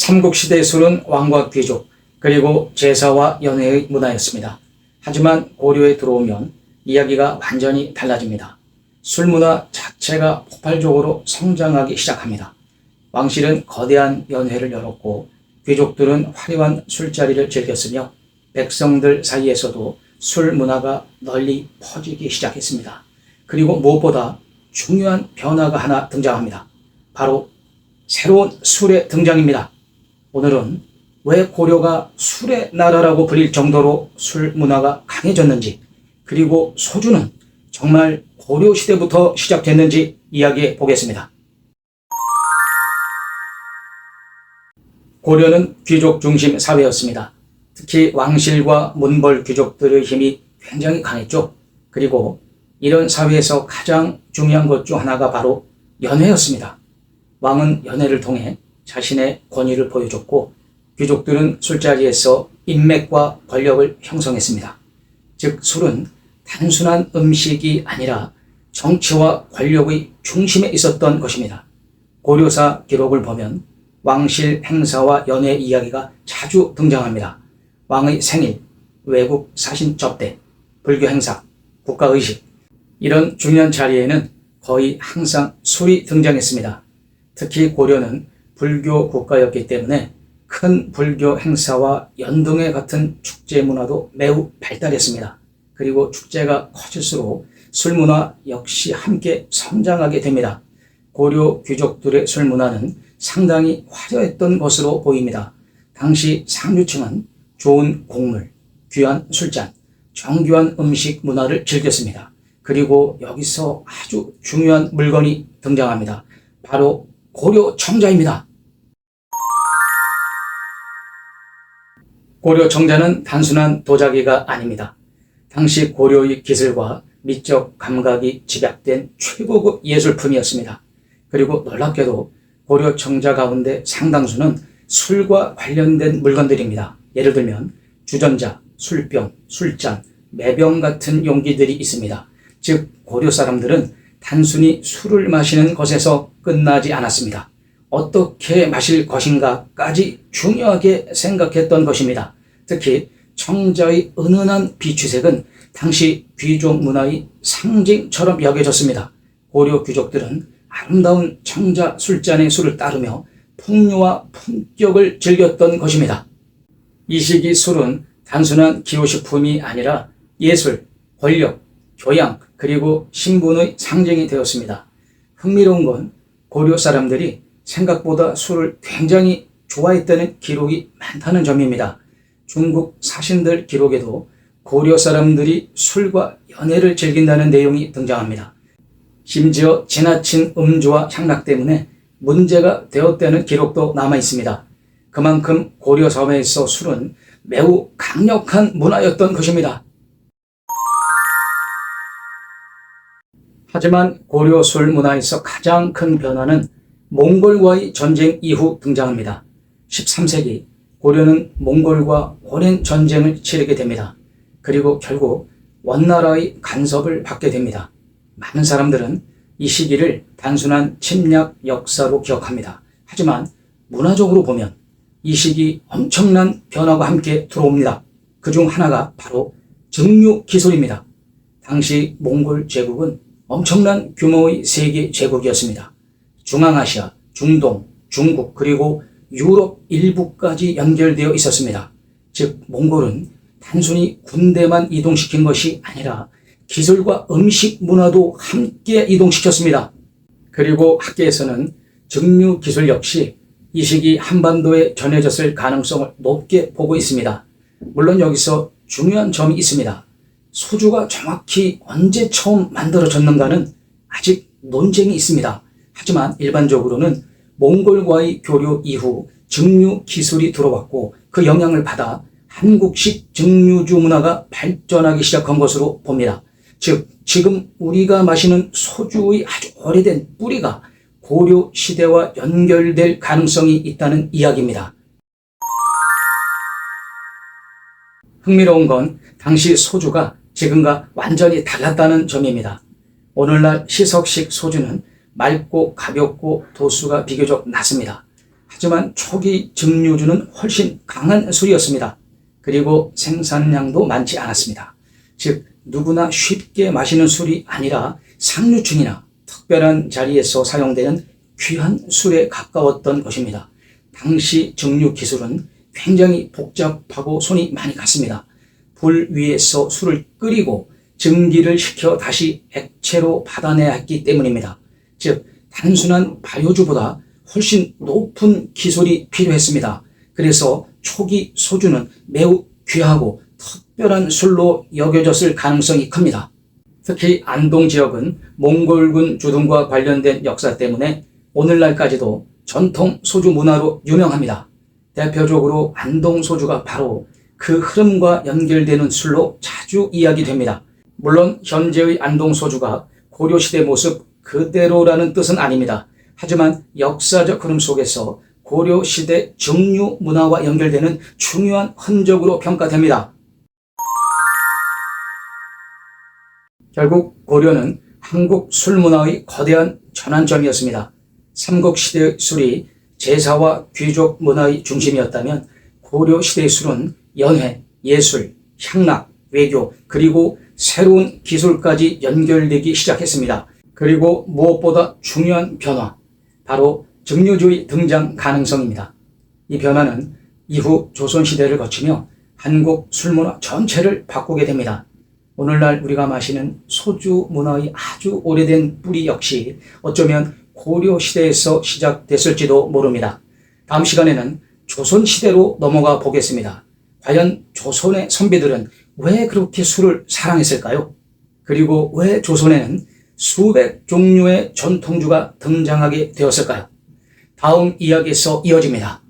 삼국시대의 술은 왕과 귀족 그리고 제사와 연회의 문화였습니다. 하지만 고려에 들어오면 이야기가 완전히 달라집니다. 술 문화 자체가 폭발적으로 성장하기 시작합니다. 왕실은 거대한 연회를 열었고 귀족들은 화려한 술자리를 즐겼으며 백성들 사이에서도 술 문화가 널리 퍼지기 시작했습니다. 그리고 무엇보다 중요한 변화가 하나 등장합니다. 바로 새로운 술의 등장입니다. 오늘은 왜 고려가 술의 나라라고 불릴 정도로 술 문화가 강해졌는지, 그리고 소주는 정말 고려 시대부터 시작됐는지 이야기해 보겠습니다. 고려는 귀족 중심 사회였습니다. 특히 왕실과 문벌 귀족들의 힘이 굉장히 강했죠. 그리고 이런 사회에서 가장 중요한 것 중 하나가 바로 연회였습니다. 왕은 연회를 통해 자신의 권위를 보여줬고 귀족들은 술자리에서 인맥과 권력을 형성했습니다. 즉 술은 단순한 음식이 아니라 정치와 권력의 중심에 있었던 것입니다. 고려사 기록을 보면 왕실 행사와 연회 이야기가 자주 등장합니다. 왕의 생일, 외국 사신 접대, 불교 행사, 국가의식, 이런 중요한 자리에는 거의 항상 술이 등장했습니다. 특히 고려는 불교 국가였기 때문에 큰 불교 행사와 연등회 같은 축제 문화도 매우 발달했습니다. 그리고 축제가 커질수록 술 문화 역시 함께 성장하게 됩니다. 고려 귀족들의 술 문화는 상당히 화려했던 것으로 보입니다. 당시 상류층은 좋은 곡물, 귀한 술잔, 정교한 음식 문화를 즐겼습니다. 그리고 여기서 아주 중요한 물건이 등장합니다. 바로 고려 청자입니다. 고려 청자는 단순한 도자기가 아닙니다. 당시 고려의 기술과 미적 감각이 집약된 최고급 예술품이었습니다. 그리고 놀랍게도 고려 청자 가운데 상당수는 술과 관련된 물건들입니다. 예를 들면 주전자, 술병, 술잔, 매병 같은 용기들이 있습니다. 즉 고려 사람들은 단순히 술을 마시는 것에서 끝나지 않았습니다. 어떻게 마실 것인가까지 중요하게 생각했던 것입니다. 특히 청자의 은은한 비취색은 당시 귀족 문화의 상징처럼 여겨졌습니다. 고려 귀족들은 아름다운 청자 술잔의 술을 따르며 풍요와 품격을 즐겼던 것입니다. 이 시기 술은 단순한 기호식품이 아니라 예술, 권력, 교양, 그리고 신분의 상징이 되었습니다. 흥미로운 건 고려 사람들이 생각보다 술을 굉장히 좋아했다는 기록이 많다는 점입니다. 중국 사신들 기록에도 고려 사람들이 술과 연회를 즐긴다는 내용이 등장합니다. 심지어 지나친 음주와 향락 때문에 문제가 되었다는 기록도 남아 있습니다. 그만큼 고려 사회에서 술은 매우 강력한 문화였던 것입니다. 하지만 고려 술 문화에서 가장 큰 변화는 몽골과의 전쟁 이후 등장합니다. 13세기 고려는 몽골과 오랜 전쟁을 치르게 됩니다. 그리고 결국 원나라의 간섭을 받게 됩니다. 많은 사람들은 이 시기를 단순한 침략 역사로 기억합니다. 하지만 문화적으로 보면 이 시기 엄청난 변화가 함께 들어옵니다. 그중 하나가 바로 증류 기술입니다. 당시 몽골 제국은 엄청난 규모의 세계 제국이었습니다. 중앙아시아, 중동, 중국, 그리고 유럽 일부까지 연결되어 있었습니다. 즉 몽골은 단순히 군대만 이동시킨 것이 아니라 기술과 음식 문화도 함께 이동시켰습니다. 그리고 학계에서는 증류 기술 역시 이 시기 한반도에 전해졌을 가능성을 높게 보고 있습니다. 물론 여기서 중요한 점이 있습니다. 소주가 정확히 언제 처음 만들어졌는가는 아직 논쟁이 있습니다. 하지만 일반적으로는 몽골과의 교류 이후 증류 기술이 들어왔고 그 영향을 받아 한국식 증류주 문화가 발전하기 시작한 것으로 봅니다. 즉 지금 우리가 마시는 소주의 아주 오래된 뿌리가 고려 시대와 연결될 가능성이 있다는 이야기입니다. 흥미로운 건 당시 소주가 지금과 완전히 달랐다는 점입니다. 오늘날 시석식 소주는 맑고 가볍고 도수가 비교적 낮습니다. 하지만 초기 증류주는 훨씬 강한 술이었습니다. 그리고 생산량도 많지 않았습니다. 즉 누구나 쉽게 마시는 술이 아니라 상류층이나 특별한 자리에서 사용되는 귀한 술에 가까웠던 것입니다. 당시 증류 기술은 굉장히 복잡하고 손이 많이 갔습니다. 불 위에서 술을 끓이고 증기를 시켜 다시 액체로 받아내야 했기 때문입니다. 즉 단순한 발효주보다 훨씬 높은 기술이 필요했습니다. 그래서 초기 소주는 매우 귀하고 특별한 술로 여겨졌을 가능성이 큽니다. 특히 안동 지역은 몽골군 주둔과 관련된 역사 때문에 오늘날까지도 전통 소주 문화로 유명합니다. 대표적으로 안동 소주가 바로 그 흐름과 연결되는 술로 자주 이야기됩니다. 물론 현재의 안동 소주가 고려시대 모습 그대로라는 뜻은 아닙니다. 하지만 역사적 흐름 속에서 고려시대 증류 문화와 연결되는 중요한 흔적으로 평가됩니다. 결국 고려는 한국 술 문화의 거대한 전환점이었습니다. 삼국시대의 술이 제사와 귀족 문화의 중심이었다면 고려시대의 술은 연회, 예술, 향락, 외교, 그리고 새로운 기술까지 연결되기 시작했습니다. 그리고 무엇보다 중요한 변화, 바로 증류주의 등장 가능성입니다. 이 변화는 이후 조선시대를 거치며 한국 술문화 전체를 바꾸게 됩니다. 오늘날 우리가 마시는 소주 문화의 아주 오래된 뿌리 역시 어쩌면 고려시대에서 시작됐을지도 모릅니다. 다음 시간에는 조선시대로 넘어가 보겠습니다. 과연 조선의 선비들은 왜 그렇게 술을 사랑했을까요? 그리고 왜 조선에는 수백 종류의 전통주가 등장하게 되었을까요? 다음 이야기에서 이어집니다.